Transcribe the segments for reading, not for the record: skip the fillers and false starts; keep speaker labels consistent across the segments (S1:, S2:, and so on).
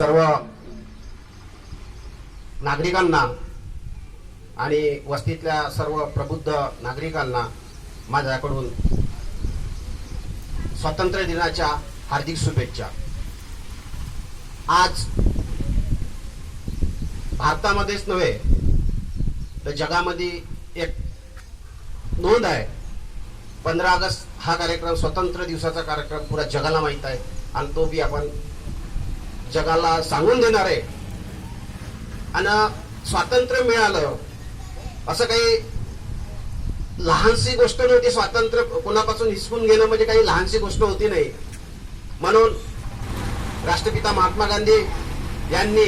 S1: सर्व नागरिकांना आणि वस्तीतल्या सर्व प्रबुद्ध नागरिकांना माझ्याकडून स्वातंत्र्य दिनाच्या हार्दिक शुभेच्छा। आज भारतामध्येच नव्हे तर जगामध्ये एक नोंद आहे। 15 ऑगस्ट हा कार्यक्रम स्वातंत्र्य दिवसाचा कार्यक्रम पुरा जगाला माहित आहे आणि तो बी आपण जगाला सांगून देणार आहे। आणि स्वातंत्र्य मिळालं असं काही लहानशी गोष्ट नव्हती। स्वातंत्र्य कोणापासून हिसकून घेणं म्हणजे काही लहानशी गोष्ट होती नाही। म्हणून राष्ट्रपिता महात्मा गांधी यांनी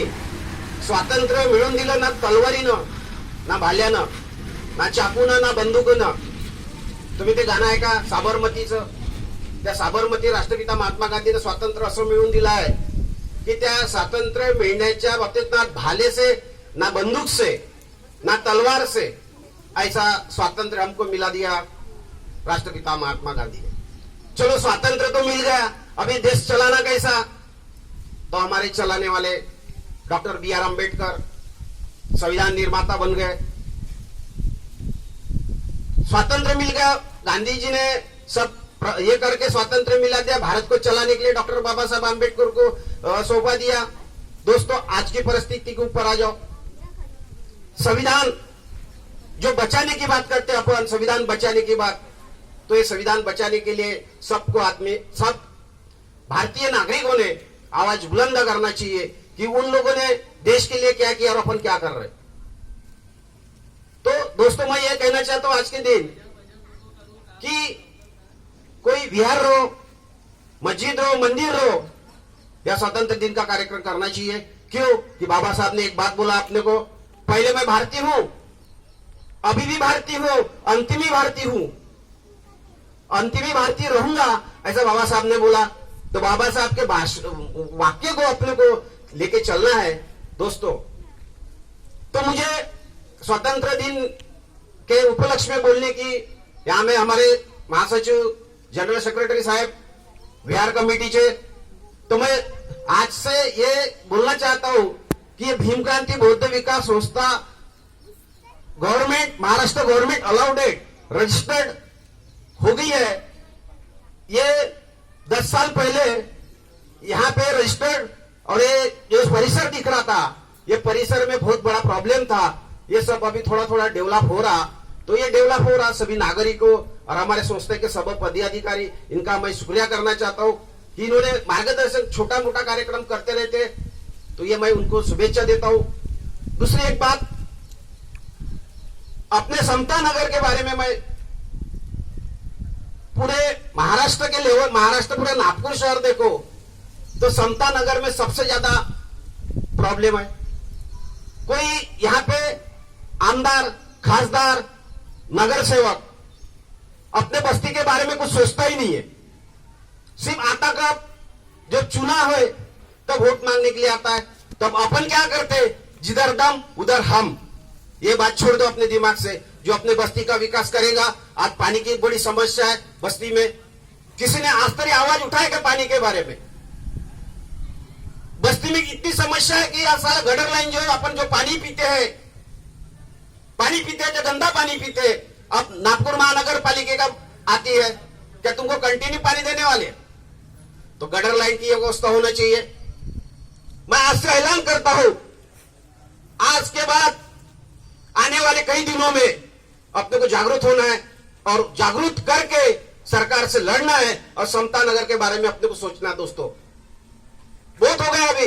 S1: स्वातंत्र्य मिळवून दिलं ना तलवारीनं, ना भाल्यानं, ना चाकूनं, ना बंदुकीनं। तुम्ही ते गाणं ऐका साबरमतीचं। त्या साबरमती राष्ट्रपिता महात्मा गांधीने स्वातंत्र्य असं मिळवून दिलं आहे कि त्या स्वातंत्र्य मिळण्याच्या बाबतीत ना भाले से, ना बंदूक से, ना तलवार से ऐसा स्वातंत्र्य हमको मिला दिया राष्ट्रपिता महात्मा गांधी ने। चलो स्वातंत्र्य तो मिल गया, अभी देश चलाना कैसा? तो हमारे चलाने वाले डॉक्टर बी आर अम्बेडकर संविधान निर्माता बन गए। स्वातंत्र्य मिल गया, गांधी जी ने सब ये करके स्वातंत्र्य मिला दिया। भारत को चलाने के लिए डॉक्टर बाबा साहब अम्बेडकर को सौंपा दिया। दोस्तों आज की परिस्थिति के ऊपर आ जाओ। संविधान जो बचाने की बात करते हैं अपन, संविधान बचाने की बात, तो ये संविधान बचाने के लिए सबको सब भारतीय नागरिकों ने आवाज बुलंद करना चाहिए कि उन लोगों ने देश के लिए क्या किया और अपन क्या कर रहे। तो दोस्तों मैं ये कहना चाहता हूं आज के दिन कि कोई विहार हो, मस्जिद हो, मंदिर हो, या स्वतंत्र दिन का कार्यक्रम करना चाहिए। क्यों कि बाबा साहब ने एक बात बोला अपने को, पहले मैं भारतीय हूं, अभी भी भारतीय हूं, अंतिम ही भारतीय हूं, अंतिम ही भारतीय रहूंगा, ऐसा बाबा साहब ने बोला। तो बाबा साहब के वाक्य को अपने को लेके चलना है दोस्तों। तो मुझे स्वतंत्र दिन के उपलक्ष्य में बोलने की यहां में हमारे महासचिव जनरल सेक्रेटरी साहब विहार कमेटी के, तो मैं आज से ये बोलना चाहता हूं कि ये भीम क्रांति बौद्ध विकास संस्था government, Maharashtra government allowed registered हो गई है। ये 10 साल पहले यहाँ पे रजिस्टर्ड, और ये जो परिसर दिख रहा था, ये परिसर में बहुत बड़ा प्रॉब्लम था। ये सब अभी थोड़ा थोड़ा डेवलप हो रहा। तो ये डेवलप हो रहा, सभी नागरिकों और हमारे संस्था के सब पदाधिकारी, इनका मैं शुक्रिया करना चाहता हूं कि इन्होंने मार्गदर्शन छोटा मोटा कार्यक्रम करते रहते, तो ये मैं उनको शुभेच्छा देता हूं। दूसरी एक बात, अपने समता नगर के बारे में मैं पूरे महाराष्ट्र के लेवल, महाराष्ट्र पूरे नागपुर शहर देखो तो समता नगर में सबसे ज्यादा प्रॉब्लम है। कोई यहां पे आमदार, खासदार, नगर सेवक अपने बस्ती के बारे में कुछ सोचता ही नहीं है। सिर्फ आता कब जो चुनाव है तब वोट मांगने के लिए आता है। तब अपन क्या करते, जिधर दम उधर हम। ये बात छोड़ दो अपने दिमाग से। जो अपने बस्ती का विकास करेगा, आज पानी की बड़ी समस्या है बस्ती में, किसी ने आज तक आवाज उठाया क्या पानी के बारे में? बस्ती में इतनी समस्या है कि सारा गटर लाइन जो है, अपन जो पानी पीते हैं जो गंदा पानी पीते हैं, अब नागपुर महानगर पालिका का आती है, क्या तुमको कंटिन्यू पानी देने वाले? तो गटर लाइन की व्यवस्था होना चाहिए। मैं आज से ऐलान करता हूं, आज के बाद आने वाले कई दिनों में अपने को जागरूक होना है और जागरूक करके सरकार से लड़ना है और समता नगर के बारे में अपने को सोचना है। दोस्तों बहुत हो गया, अभी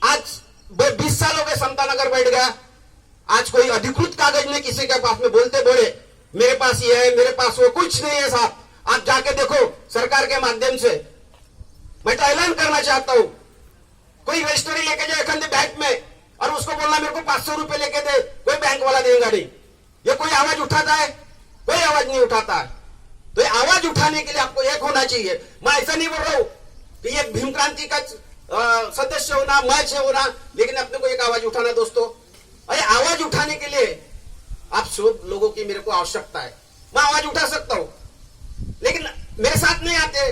S1: आज 20 साल हो गए समता नगर बैठ गया। आज कोई अधिकृत कागज नहीं किसी के पास में, बोलते बोले मेरे पास ये है, मेरे पास वो, कुछ नहीं है साहब। आप जाके देखो सरकार के माध्यम से। मैं तो ऐलान करना चाहता हूं, कोई रजिस्ट्री लेके जाए खंडे बैंक में और उसको बोलना मेरे को 500 रुपए लेके दे, कोई बैंक वाला देगा नहीं। ये कोई आवाज उठाता है? कोई आवाज नहीं उठाता है। तो ये आवाज उठाने के लिए आपको एक होना चाहिए। मैं ऐसा नहीं बोल रहा हूं कि ये भीम क्रांति का सदस्य होना, मैच है होना, लेकिन अपने को एक आवाज उठाना दोस्तों। अरे आवाज उठाने के लिए आप सब लोगों की मेरे को आवश्यकता है। मैं आवाज उठा सकता हूं, लेकिन मेरे साथ नहीं आते।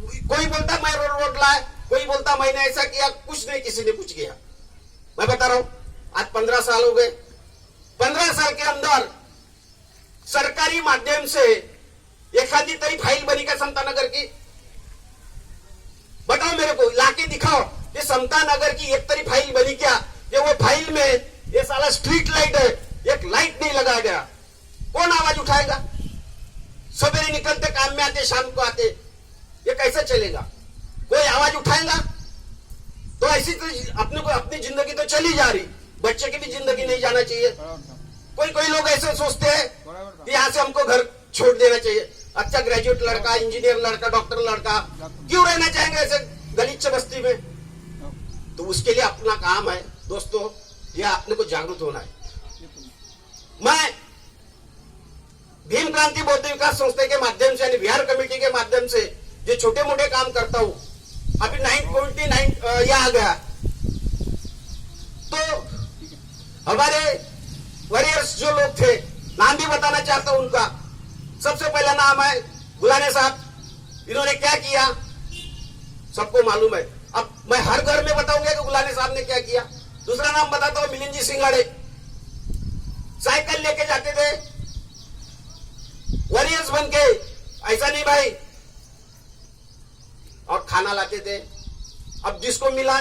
S1: कोई बोलता मैं रोड लाए, कोई बोलता मैंने ऐसा किया, कुछ नहीं, किसी ने कुछ किया। मैं बता रहा हूं, आज 15 साल हो गए। 15 साल के अंदर सरकारी माध्यम से एखादी तरी फाइल बनी क्या समता नगर की? बताओ मेरे को, लाके दिखाओ कि समता नगर की एक तरी फाइल बनी क्या? कि वो फाइल में ये साला स्ट्रीट लाइट है, एक लाइट नहीं लगाया गया। कौन आवाज उठाएगा? सवेरे निकलते काम में आते, शाम को आते, ये कैसे चलेगा? कोई आवाज उठाएगा? तो ऐसी तो अपने को अपनी जिंदगी तो चली जा रही, बच्चे की भी जिंदगी नहीं जाना चाहिए। कोई लोग ऐसे सोचते हैं कि यहाँ से हमको घर छोड़ देना चाहिए। अच्छा ग्रेजुएट लड़का, इंजीनियर लड़का, डॉक्टर लड़का क्यों रहना चाहेंगे ऐसे गलीच बस्ती में? तो उसके लिए अपना काम है दोस्तों, यह अपने को जागरूक होना है। मैं भीम क्रांति बौद्ध विकास संस्था के माध्यम से यानी बिहार कमेटी के माध्यम से जो छोटे मोटे काम करता हूं, अभी 929 यह आ गया। तो हमारे वॉरियर्स जो लोग थे, नाम भी बताना चाहता हूं उनका। सबसे पहला नाम है गुलाने साहब। इन्होंने क्या किया सबको मालूम है। अब मैं हर घर में बताऊंगा कि गुलाने साहब ने क्या किया। दूसरा नाम बताता हूं मिलिंद जी सिंगाड़े। साइकिल लेके जाते थे वॉरियर्स बन के, ऐसा नहीं भाई, और खाना लाते थे। अब जिसको मिला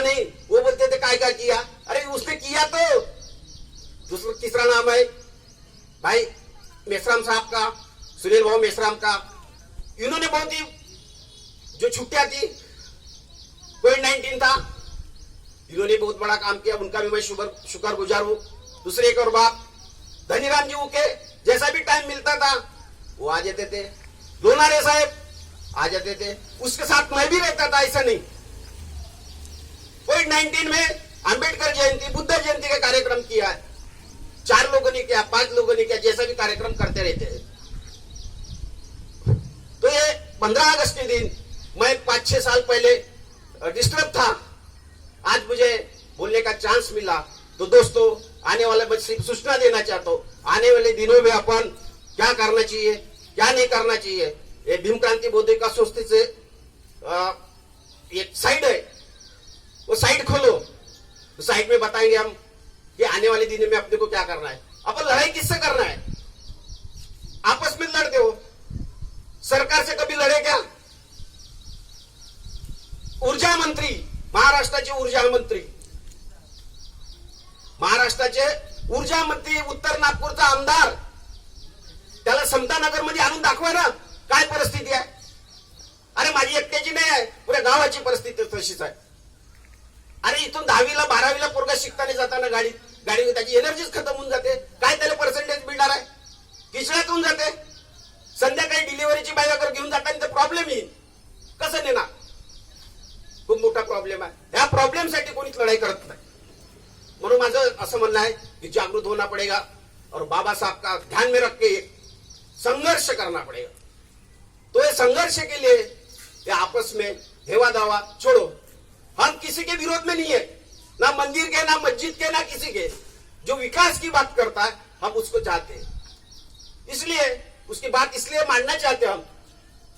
S1: नहीं वो बोलते थे काय किया, अरे उसने किया तो। दूसरा तीसरा नाम है भाई मेश्राम साहब का, सुनील भाऊ मेश्राम का। इन्होंने बहुत ही जो छुट्टियां थी, कोविड-19 था, इन्होंने बहुत बड़ा काम किया, उनका भी मैं शुक्रगुजार हूं। दूसरे एक और बात, धनीराम जी के जैसा भी टाइम मिलता था वो आ जाते थे। लोनारे साहब आ जाते थे, उसके साथ मैं भी रहता था, ऐसा नहीं। कोविड-19 में अंबेडकर जयंती, बुद्ध जयंती का कार्यक्रम किया है, 4 लोगों ने किया, 5 लोगों ने किया, जैसा भी कार्यक्रम करते रहते हैं। तो ये 15 अगस्त के दिन मैं 5-6 साल पहले डिस्टर्ब था, आज मुझे बोलने का चांस मिला। तो दोस्तों आने वाले मैं सिर्फ सूचना देना चाहता हूं, आने वाले दिनों में अपन क्या करना चाहिए, क्या नहीं करना चाहिए। ये भीम क्रांति बौद्ध विकास संस्था से एक साइट है, वो साइट खोलो, तो साइट में बताएंगे हम कि आने वाले दिनों में अपने को क्या करना है। अपन लड़ाई किससे करना है? आपस में लड़ते हो, सरकार से कभी लड़े क्या? ऊर्जा मंत्री, महाराष्ट्राचे ऊर्जा मंत्री, उत्तर नागपूरचा आमदार, त्याला समता नगर मध्ये आणून दाखवा ना काय परिस्थिती आहे। अरे माझी एकट्याची नाही आहे, पुऱ्या गावाची परिस्थिती तशीच आहे। अरे इथून 10वीला 12वीला पोरगा शिकताना जाताना गाडी त्याची एनर्जीच खतम होऊन जाते, काय त्याला पर्सेंटेज मिळणार आहे? किचड्यात होऊन जाते। संध्याकाळी डिलिव्हरीची बाई अगर घेऊन जाताना तर प्रॉब्लेम येईल, कसं नेणार? खूप मोठा प्रॉब्लेम आहे। या प्रॉब्लेम साठी कोणीच लढाई करत नाही। म्हणून माझं असं म्हणणं आहे कि जागरूक होना पड़ेगा और बाबा साहब का ध्यान में रख के संघर्ष करना पड़ेगा। तो ये संघर्ष के लिए ये आपस में हेवा दावा छोड़ो। हम किसी के विरोध में नहीं है, ना मंदिर के, ना मस्जिद के, ना किसी के। जो विकास की बात करता है हम उसको चाहते हैं, इसलिए उसकी बात इसलिए मानना चाहते हैं हम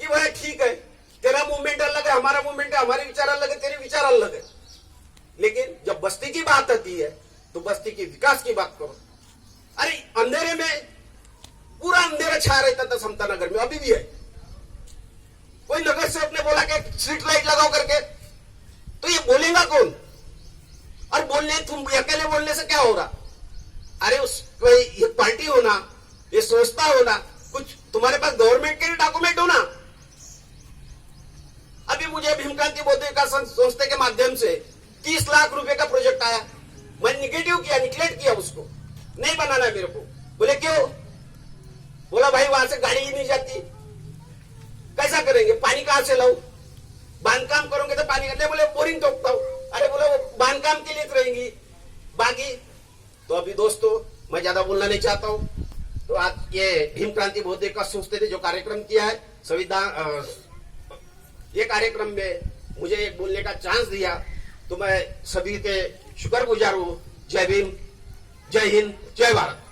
S1: कि वह ठीक है, तेरा मूवमेंट अलग है, हमारा मूवमेंट है, हमारे विचार अलग है, तेरे विचार अलग है। लेकिन जब बस्ती की बात आती है तो बस्ती के विकास की बात करो। अरे अंधेरे में पूरा अंधेरा छा रहता था समता नगर में, अभी भी है। कोई नगर सेवक ने बोला कि स्ट्रीट लाइट लगाओ करके, तो ये बोलेगा कौन? और तुम अकेले बोलने से क्या हो रहा? अरे कोई ये पार्टी होना, ये संस्था होना, कुछ तुम्हारे पास गवर्नमेंट के डॉक्यूमेंट होना। अभी मुझे भीम क्रांति बौद्ध विकास संस्था के माध्यम से 30 लाख रुपए का प्रोजेक्ट आया, मैंने निगेटिव किया, निग्लेक्ट किया, उसको नहीं बनाना है मेरे को। बोले क्यों? बोला भाई वहां से गाड़ी ही नहीं जाती, कैसा करेंगे, पानी कहां से लाऊं, बांधकाम करोगे तो पानी नहीं, बोले बोरिंग ठोकता हूं। अरे बोला वो बांधकाम के लिए रहेंगी बाकी। तो अभी दोस्तों मैं ज्यादा बोलना नहीं चाहता हूं। तो आज ये भीम क्रांति बौद्ध विकास संस्था ने जो कार्यक्रम किया है, संविधान, ये कार्यक्रम में मुझे एक बोलने का चांस दिया, तो मैं सभी के शुक्रगुजार हूं। जय भीम, जय हिंद, जय भारत।